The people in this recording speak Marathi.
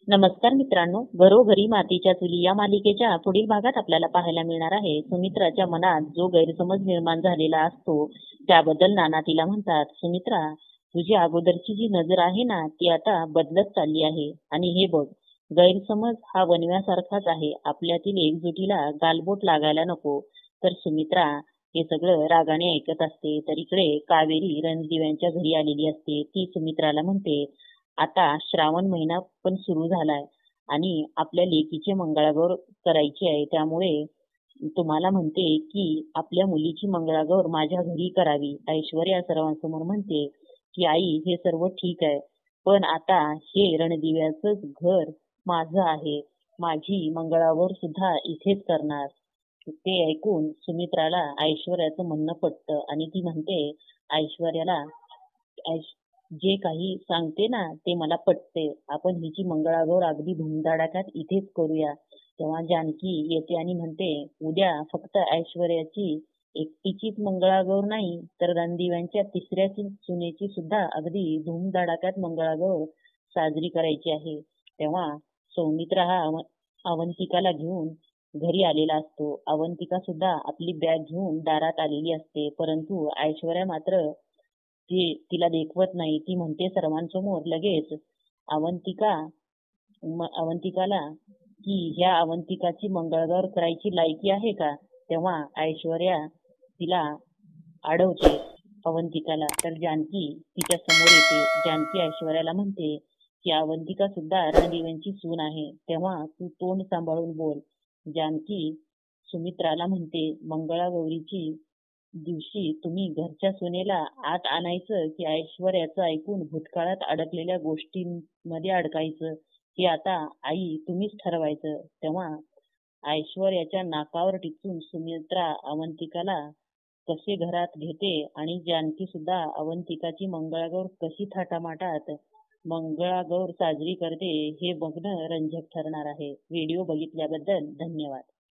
नमस्कार मित्रांनो, घरोघरी मातीच्या चुली या मालिकेच्या पुढील भागात आपल्याला पाहायला मिळणार आहे सुमित्राच्या मनात जो गैरसमज निर्माण झालेला असतो त्याबद्दल. नाना तिला म्हणतात, सुमित्रा, तुझी अगोदरची जी नजर आहे ना ती आता बदलत चालली आहे. आणि हे बघ, गैरसमज हा वणव्यासारखाच आहे, आपल्यातील एकजुटीला गालबोट लागायला नको. तर सुमित्रा हे सगळं रागाने ऐकत असते. तर इकडे कावेरी रणदिव्यांच्या घरी आलेली असते. ती सुमित्राला म्हणते, आता श्रावण महिना पण सुरू झालाय आणि आपल्या लेकीचे मंगळागौर करायची आहे, त्यामुळे तुम्हाला म्हणते की आपल्या मुलीची मंगळागौर माझ्या घरी करावी. ऐश्वर्या सर्वांसमोर म्हणते की आई, हे सर्व ठीक आहे, पण आता हे रणदिव्याचंच घर माझं आहे, माझी मंगळागौर सुद्धा इथेच करणार. ते ऐकून सुमित्राला ऐश्वर्याचं म्हणणं पटतं आणि ती म्हणते ऐश्वर्याला, जे काही सांगते ना ते मला पटते, आपण हिची मंगळागौर अगदी धुमधडाक्यात इथेच करूया. तेव्हा जानकी येते आणि म्हणते, उद्या फक्त ऐश्वर्याची एकटीचीच मंगळागौर नाही तर रणदिव्यांच्या तिसऱ्या सुनेची सुद्धा अगदी धूमधडाक्यात मंगळागौर साजरी करायची आहे. तेव्हा सौमित्र हा अवंतिकाला घेऊन घरी आलेला असतो. अवंतिका सुद्धा आपली बॅग घेऊन दारात आलेली असते, परंतु ऐश्वर्या मात्र ती तिला देखवत नाही. ती म्हणते सर्वांसमोर लगेच अवंतिकाला की ह्या अवंतिकाची मंगळगौर करायची लायकी आहे का. तेव्हा ऐश्वर्या तिला अडवते अवंतिकाला. तर जानकी तिच्या समोर येते. जानकी ऐश्वर्याला म्हणते की अवंतिका सुद्धा रणदिव्यांची सून आहे, तेव्हा तू तोंड सांभाळून बोल. जानकी सुमित्राला म्हणते, मंगळागौरीची दिवशी तुम्ही घरच्या सुनेला आत आणायचं की ऐश्वर्याचं ऐकून भूतकाळात अडकलेल्या गोष्टींमध्ये अडकायचं, हे आता आई तुम्हीच ठरवायचं. तेव्हा ऐश्वर्याच्या नाकावर टिचून सुमित्रा अवंतिकाला कसे घरात घेते आणि जानकी सुद्धा अवंतिकाची मंगळागौर कशी थाटामाटात मंगळागौर साजरी करते हे बघणं रंजक ठरणार आहे. व्हिडिओ बघितल्याबद्दल धन्यवाद.